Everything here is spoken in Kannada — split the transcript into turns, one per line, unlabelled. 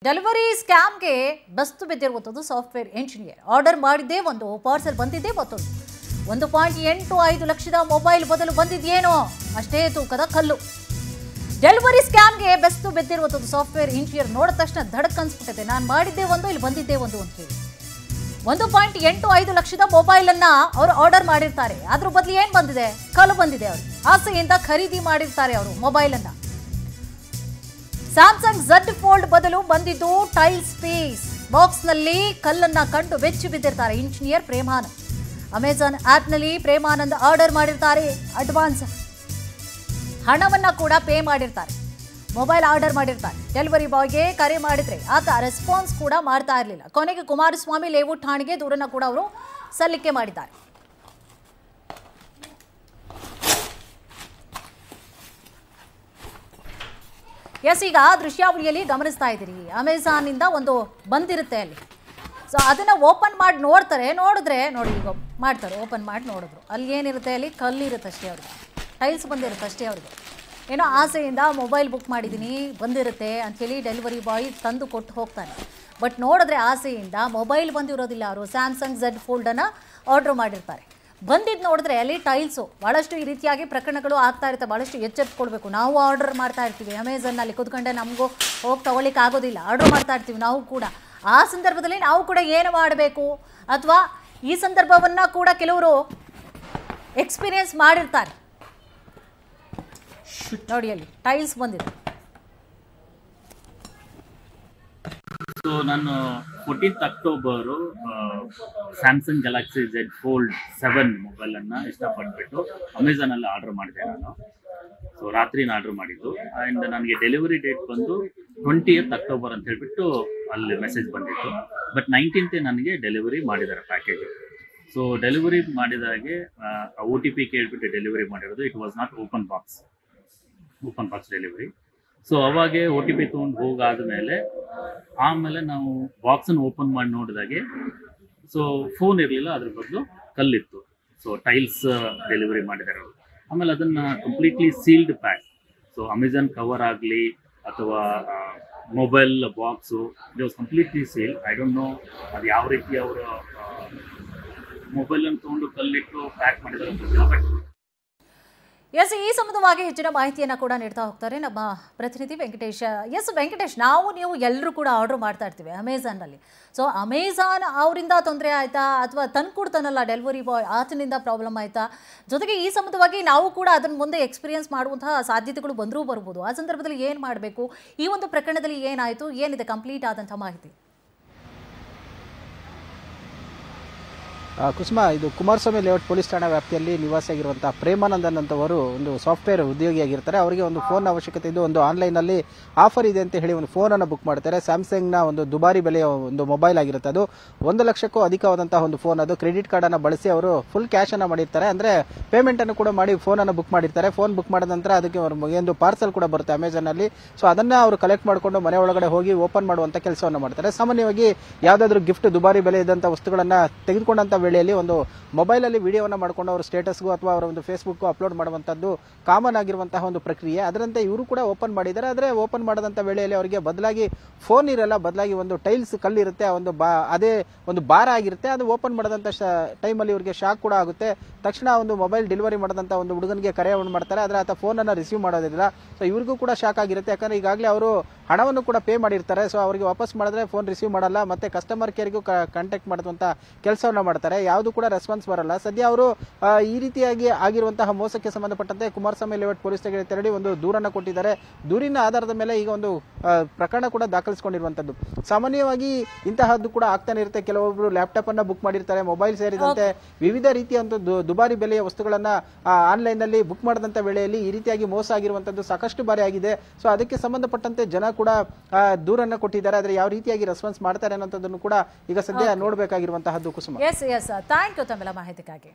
ಡೆಲಿವರಿ ಸ್ಕ್ಯಾಮ್ಗೆ ಬಸ್ತು ಬಿದ್ದಿರುವುದು ಸಾಫ್ಟ್ವೇರ್ ಇಂಜಿನಿಯರ್. ಆರ್ಡರ್ ಮಾಡಿದ್ದೇ ಒಂದು, ಪಾರ್ಸೆಲ್ ಬಂದಿದ್ದೇ ಮತ್ತೊಂದು. 1.85 ಲಕ್ಷದ ಮೊಬೈಲ್ ಬದಲು ಬಂದಿದ್ದೇನೋ ಅಷ್ಟೇ ತೂಕದ ಕಲ್ಲು. ಡೆಲಿವರಿ ಸ್ಕ್ಯಾಮ್ಗೆ ಬೆಸ್ತು ಬಿದ್ದಿರುವುದು ಸಾಫ್ಟ್ವೇರ್ ಇಂಜಿನಿಯರ್. ನೋಡಿದ ತಕ್ಷಣ ಧಡಕ್ ಅನ್ಸ್ಬಿಟ್ಟಿದೆ. ನಾನು ಮಾಡಿದ್ದೇ ಒಂದು, ಇಲ್ಲಿ ಬಂದಿದ್ದೇ ಒಂದು ಅಂತ ಹೇಳಿ 1.85 ಲಕ್ಷದ ಮೊಬೈಲ್ ಅನ್ನ ಅವರು ಆರ್ಡರ್ ಮಾಡಿರ್ತಾರೆ. ಅದ್ರ ಬದಲು ಏನ್ ಬಂದಿದೆ? ಕಲ್ಲು ಬಂದಿದೆ. ಅವರು ಆಸೆಯಿಂದ ಖರೀದಿ ಮಾಡಿರ್ತಾರೆ ಅವರು ಮೊಬೈಲ್ ಅನ್ನ. ಸ್ಯಾಮ್ಸಂಗ್ Z ಫೋಲ್ಡ್ ಬದಲು ಬಂದಿದ್ದು ಟೈಲ್ಸ್ ಪೀಸ್. ಬಾಕ್ಸ್ ನಲ್ಲಿ ಕಲ್ಲನ್ನ ಕಂಡು ಬೆಚ್ಚಿ ಬಿದ್ದಿರ್ತಾರೆ ಇಂಜಿನಿಯರ್ ಪ್ರೇಮಾನಂದ್. ಅಮೆಜಾನ್ ಆಪ್ ನಲ್ಲಿ ಪ್ರೇಮಾನಂದ್ ಆರ್ಡರ್ ಮಾಡಿರ್ತಾರೆ. ಅಡ್ವಾನ್ಸ್ ಹಣವನ್ನ ಕೂಡ ಪೇ ಮಾಡಿರ್ತಾರೆ. ಮೊಬೈಲ್ ಆರ್ಡರ್ ಮಾಡಿರ್ತಾರೆ. ಡೆಲಿವರಿ ಬಾಯ್ಗೆ ಕರೆ ಮಾಡಿದ್ರೆ ಆತ ರೆಸ್ಪಾನ್ಸ್ ಕೂಡ ಮಾಡ್ತಾ ಇರಲಿಲ್ಲ. ಕೊನೆಗೆ ಕುಮಾರಸ್ವಾಮಿ ಲೇಔಟ್ ಠಾಣೆಗೆ ದೂರನ್ನ ಕೂಡ ಅವರು ಸಲ್ಲಿಕೆ ಮಾಡಿದ್ದಾರೆ. ಎಸ್, ಈಗ ದೃಶ್ಯಾವಳಿಯಲ್ಲಿ ಗಮನಿಸ್ತಾ ಇದ್ದೀರಿ, ಅಮೆಜಾನ್ ಇಂದ ಒಂದು ಬಂದಿರುತ್ತೆ ಅಲ್ಲಿ. ಸೊ ಅದನ್ನ ಓಪನ್ ಮಾಡಿ ನೋಡಿದ್ರೆ ನೋಡಿ, ಈಗ ಮಾಡ್ತಾರೆ, ಓಪನ್ ಮಾಡಿ ನೋಡಿದ್ರು. ಅಲ್ಲಿ ಏನಿರುತ್ತೆ? ಅಲ್ಲಿ ಕಲ್ಲಿರುತ್ತೆ ಅಷ್ಟೇ, ಅವ್ರಿಗೆ ಟೈಲ್ಸ್ ಬಂದಿರುತ್ತೆ ಅಷ್ಟೇ. ಅವ್ರಿಗೆ ಏನೋ ಆಸೆಯಿಂದ ಮೊಬೈಲ್ ಬುಕ್ ಮಾಡಿದ್ದೀನಿ ಬಂದಿರುತ್ತೆ ಅಂಥೇಳಿ ಡೆಲಿವರಿ ಬಾಯ್ ತಂದು ಕೊಟ್ಟು ಹೋಗ್ತಾನೆ. ಬಟ್ ನೋಡಿದ್ರೆ ಆಸೆಯಿಂದ ಮೊಬೈಲ್ ಬಂದಿರೋದಿಲ್ಲ. ಅವರು ಸ್ಯಾಮ್ಸಂಗ್ Z ಫೋಲ್ಡನ್ನು ಆರ್ಡ್ರ್ ಮಾಡಿರ್ತಾರೆ. ಬಂದಿದ್ದು ನೋಡಿದ್ರೆ ಅಲ್ಲಿ ಟೈಲ್ಸು. ಭಾಳಷ್ಟು ಈ ರೀತಿಯಾಗಿ ಪ್ರಕರಣಗಳು ಆಗ್ತಾ ಇರುತ್ತೆ. ಭಾಳಷ್ಟು ಎಚ್ಚೆತ್ಕೊಳ್ಬೇಕು. ನಾವು ಆರ್ಡರ್ ಮಾಡ್ತಾ ಇರ್ತೀವಿ ಅಮೆಝಾನಲ್ಲಿ ಕೂತ್ಕೊಂಡೆ, ನಮಗೂ ಹೋಗಿ ತೊಗೊಳ್ಳಿಕ್ಕೆ ಆಗೋದಿಲ್ಲ, ಆರ್ಡ್ರ್ ಮಾಡ್ತಾ ಇರ್ತೀವಿ ನಾವು ಕೂಡ. ಆ ಸಂದರ್ಭದಲ್ಲಿ ನಾವು ಕೂಡ ಏನು ಮಾಡಬೇಕು, ಅಥವಾ ಈ ಸಂದರ್ಭವನ್ನು ಕೂಡ ಕೆಲವರು ಎಕ್ಸ್ಪೀರಿಯನ್ಸ್ ಮಾಡಿರ್ತಾರೆ. ನೋಡಿ, ಅಲ್ಲಿ ಟೈಲ್ಸ್ ಬಂದಿದೆ.
ಸೊ ನಾನು 14th October Samsung Galaxy Z Fold 7 ಮೊಬೈಲನ್ನು ಇಷ್ಟಪಟ್ಬಿಟ್ಟು ಅಮೆಝಾನಲ್ಲಿ ಆರ್ಡರ್ ಮಾಡಿದೆ ನಾನು. ಸೊ ರಾತ್ರಿನ ಆರ್ಡರ್ ಮಾಡಿದ್ದು. ಆ್ಯಂಡ್ ನನಗೆ ಡೆಲಿವರಿ ಡೇಟ್ ಬಂದು 20th ಅಕ್ಟೋಬರ್ ಅಂತ ಹೇಳ್ಬಿಟ್ಟು ಅಲ್ಲಿ ಮೆಸೇಜ್ ಬಂದಿತ್ತು. ಬಟ್ 19th ನನಗೆ ಡೆಲಿವರಿ ಮಾಡಿದ್ದಾರೆ ಪ್ಯಾಕೇಜು. ಸೊ ಡೆಲಿವರಿ ಮಾಡಿದಾಗೆ OTP ಕೇಳಿಬಿಟ್ಟು ಡೆಲಿವರಿ ಮಾಡಿರೋದು. It was not open box delivery. So ಅವಾಗೆ OTP ತೊಗೊಂಡು ಹೋಗಾದ್ಮೇಲೆ ಆಮೇಲೆ ನಾವು ಬಾಕ್ಸನ್ನು ಓಪನ್ ಮಾಡಿ ನೋಡಿದಾಗೆ ಸೊ ಫೋನ್ ಇರಲಿಲ್ಲ, ಅದ್ರ ಬದಲು ಕಲ್ಲಿತ್ತು. ಸೊ ಟೈಲ್ಸ್ ಡೆಲಿವರಿ ಮಾಡಿದ್ದಾರೆ ಅವರು. ಆಮೇಲೆ ಅದನ್ನು completely sealed pack. So Amazon cover ಆಗಲಿ ಅಥವಾ mobile box, it was completely sealed. I don't know ಅದು ಯಾವ ರೀತಿ ಅವರು ಮೊಬೈಲನ್ನು ತೊಗೊಂಡು ಕಲ್ಲಿಟ್ಟು ಪ್ಯಾಕ್ ಮಾಡಿದ್ದಾರೆ ಗೊತ್ತಿಲ್ಲ. ಬಟ್
ಎಸ್, ಈ ಸಂಬಂಧವಾಗಿ ಹೆಚ್ಚಿನ ಮಾಹಿತಿಯನ್ನು ಕೂಡ ನೀಡ್ತಾ ಹೋಗ್ತಾರೆ ನಮ್ಮ ಪ್ರತಿನಿಧಿ ವೆಂಕಟೇಶ್. ಎಸ್ ವೆಂಕಟೇಶ್, ನೀವು ಎಲ್ಲರೂ ಕೂಡ ಆರ್ಡರ್ ಮಾಡ್ತಾ ಇರ್ತೀವಿ ಅಮೆಝಾನಲ್ಲಿ. ಸೊ ಅಮೆಝಾನ್ ಅವರಿಂದ ತೊಂದರೆ ಆಯಿತಾ, ಅಥವಾ ತಂದ್ಕೊಡ್ತಾನಲ್ಲ ಡೆಲಿವರಿ ಬಾಯ್ ಆತನಿಂದ ಪ್ರಾಬ್ಲಮ್ ಆಯಿತಾ? ಜೊತೆಗೆ ಈ ಸಂಬಂಧವಾಗಿ ನಾವು ಕೂಡ ಅದನ್ನು ಮುಂದೆ ಎಕ್ಸ್ಪೀರಿಯನ್ಸ್ ಮಾಡುವಂತಹ ಸಾಧ್ಯತೆಗಳು ಬರ್ಬೋದು. ಆ ಸಂದರ್ಭದಲ್ಲಿ ಏನು ಮಾಡಬೇಕು? ಈ ಒಂದು ಪ್ರಕರಣದಲ್ಲಿ ಏನಾಯಿತು, ಏನಿದೆ ಕಂಪ್ಲೀಟ್ ಆದಂಥ ಮಾಹಿತಿ?
ಕುಸುಮ, ಇದು ಕುಮಾರಸ್ವಾಮಿ ಲೇಔಟ್ ಪೊಲೀಸ್ ಠಾಣಾ ವ್ಯಾಪ್ತಿಯಲ್ಲಿ ನಿವಾಸಿಯಾಗಿರುವಂತಹ ಪ್ರೇಮಾನಂದನ್ ಅಂತವರು ಒಂದು ಸಾಫ್ಟ್ವೇರ್ ಉದ್ಯೋಗಿಯಾಗಿರ್ತಾರೆ. ಅವರಿಗೆ ಒಂದು ಫೋನ್ ಅವಶ್ಯಕತೆ ಇದ್ದು ಒಂದು ಆನ್ಲೈನಲ್ಲಿ ಆಫರ್ ಇದೆ ಅಂತ ಹೇಳಿ ಒಂದು ಫೋನನ್ನು ಬುಕ್ ಮಾಡ್ತಾರೆ. ಸ್ಯಾಮ್ಸಂಗ್ನ ಒಂದು ದುಬಾರಿ ಬೆಲೆಯ ಒಂದು ಮೊಬೈಲ್ ಆಗಿರುತ್ತೆ. ಅದು 1 ಲಕ್ಷಕ್ಕೂ ಅಧಿಕವಾದಂತಹ ಒಂದು ಫೋನ್. ಅದು ಕ್ರೆಡಿಟ್ ಕಾರ್ಡನ್ನು ಬಳಸಿ ಅವರು ಫುಲ್ ಕ್ಯಾಶ್ ಅನ್ನು ಮಾಡಿರ್ತಾರೆ. ಅಂದರೆ ಪೇಮೆಂಟನ್ನು ಕೂಡ ಮಾಡಿ ಫೋನನ್ನು ಬುಕ್ ಮಾಡಿರ್ತಾರೆ. ಫೋನ್ ಬುಕ್ ಮಾಡಿದ ನಂತರ ಅದಕ್ಕೆ ಒಂದು ಪಾರ್ಸಲ್ ಕೂಡ ಬರುತ್ತೆ ಅಮೆಝಾನಲ್ಲಿ. ಸೊ ಅದನ್ನು ಅವರು ಕಲೆಕ್ಟ್ ಮಾಡಿಕೊಂಡು ಮನೆ ಒಳಗಡೆ ಹೋಗಿ ಓಪನ್ ಮಾಡುವಂಥ ಕೆಲಸವನ್ನು ಮಾಡ್ತಾರೆ. ಸಾಮಾನ್ಯವಾಗಿ ಯಾವುದಾದ್ರೂ ಗಿಫ್ಟ್ ದುಬಾರಿ ಬೆಲೆ ಇದ್ದಂಥ ವಸ್ತುಗಳನ್ನು ತೆಗೆದುಕೊಂಡಂಥ ವೇಳೆಯಲ್ಲಿ ಒಂದು ಮೊಬೈಲಲ್ಲಿ ವಿಡಿಯೋವನ್ನು ಮಾಡಿಕೊಂಡು ಅವರು ಸ್ಟೇಟಸ್ಗೂ ಅಥವಾ ಅವರ ಒಂದು ಫೇಸ್ಬುಕ್ ಅಪ್ಲೋಡ್ ಮಾಡುವಂಥದ್ದು ಕಾಮನ್ ಆಗಿರುವಂತಹ ಒಂದು ಪ್ರಕ್ರಿಯೆ. ಅದರಂತೆ ಇವರು ಕೂಡ ಓಪನ್ ಮಾಡಿದ್ದಾರೆ. ಆದರೆ ಓಪನ್ ಮಾಡದಂಥ ವೇಳೆಯಲ್ಲಿ ಅವರಿಗೆ ಬದಲಾಗಿ ಫೋನ್ ಇರಲ್ಲ, ಬದಲಾಗಿ ಒಂದು ಟೈಲ್ಸ್ ಕಲ್ಲಿರುತ್ತೆ, ಅದೇ ಒಂದು ಭಾರ ಆಗಿರುತ್ತೆ. ಅದು ಓಪನ್ ಮಾಡದಂಥ ಟೈಮಲ್ಲಿ ಇವರಿಗೆ ಶಾಕ್ ಕೂಡ ಆಗುತ್ತೆ. ತಕ್ಷಣ ಒಂದು ಮೊಬೈಲ್ ಡೆಲಿವರಿ ಮಾಡಿದಂಥ ಒಂದು ಹುಡುಗನಿಗೆ ಕರೆ ಮಾಡ್ತಾರೆ. ಆದರೆ ಆತ ಫೋನನ್ನು ರಿಸೀವ್ ಮಾಡೋದಿಲ್ಲ. ಸೊ ಇವ್ರಿಗೂ ಕೂಡ ಶಾಕ್ ಆಗಿರುತ್ತೆ. ಯಾಕಂದ್ರೆ ಈಗಾಗಲೇ ಅವರು ಹಣವನ್ನು ಕೂಡ ಪೇ ಮಾಡಿರ್ತಾರೆ. ಸೊ ಅವರಿಗೆ ವಾಪಸ್ ಮಾಡಿದ್ರೆ ಫೋನ್ ರಿಸೀವ್ ಮಾಡಲ್ಲ, ಮತ್ತೆ ಕಸ್ಟಮರ್ ಕೇರ್ಗೂ ಕಾಂಟ್ಯಾಕ್ಟ್ ಮಾಡುವಂಥ ಕೆಲಸವನ್ನು ಮಾಡ್ತಾರೆ. ಯಾವುದು ಕೂಡ ರೆಸ್ಪಾನ್ಸ್ ಬರಲ್ಲ. ಸದ್ಯ ಅವರು ಈ ರೀತಿಯಾಗಿ ಆಗಿರುವಂತಹ ಮೋಸಕ್ಕೆ ಸಂಬಂಧಪಟ್ಟಂತೆ ಕುಮಾರಸ್ವಾಮಿ ಲೇಔಟ್ ಪೊಲೀಸ್ ಠಾಣೆಗೆ ತೆರಳಿ ಒಂದು ದೂರನ್ನು ಕೊಟ್ಟಿದ್ದಾರೆ. ದೂರಿನ ಆಧಾರದ ಮೇಲೆ ಈಗ ಒಂದು ಪ್ರಕರಣ ಕೂಡ ದಾಖಲಿಸಿಕೊಂಡಿರುವಂತದ್ದು. ಸಾಮಾನ್ಯವಾಗಿ ಇಂತಹದ್ದು ಕೂಡ ಆಗ್ತಾನೆ ಇರುತ್ತೆ. ಕೆಲವೊಬ್ರು ಲ್ಯಾಪ್ಟಾಪ್ ಅನ್ನ ಬುಕ್ ಮಾಡಿರ್ತಾರೆ, ಮೊಬೈಲ್ ಸೇರಿದಂತೆ ವಿವಿಧ ರೀತಿಯ ದುಬಾರಿ ಬೆಲೆಯ ವಸ್ತುಗಳನ್ನ ಆನ್ಲೈನ್ ನಲ್ಲಿ ಬುಕ್ ಮಾಡಿದಂತ ವೇಳೆಯಲ್ಲಿ ಈ ರೀತಿಯಾಗಿ ಮೋಸ ಆಗಿರುವಂತದ್ದು ಸಾಕಷ್ಟು ಬಾರಿ ಆಗಿದೆ. ಸೊ ಅದಕ್ಕೆ ಸಂಬಂಧಪಟ್ಟಂತೆ ಜನ ಕೂಡ ದೂರನ್ನ ಕೊಟ್ಟಿದ್ದಾರೆ. ಆದ್ರೆ ಯಾವ ರೀತಿಯಾಗಿ ರೆಸ್ಪಾನ್ಸ್ ಮಾಡ್ತಾರೆ ಅನ್ನೋದನ್ನು ಕೂಡ ಈಗ ಸದ್ಯ ನೋಡಬೇಕಾಗಿರುವಂತಹದ್ದು. ಕುಸುಮ,
ಎಸ್ ಎಸ್, ಥ್ಯಾಂಕ್ ಯು ತಮ್ಮೆಲ್ಲ ಮಾಹಿತಿಗಾಗಿ.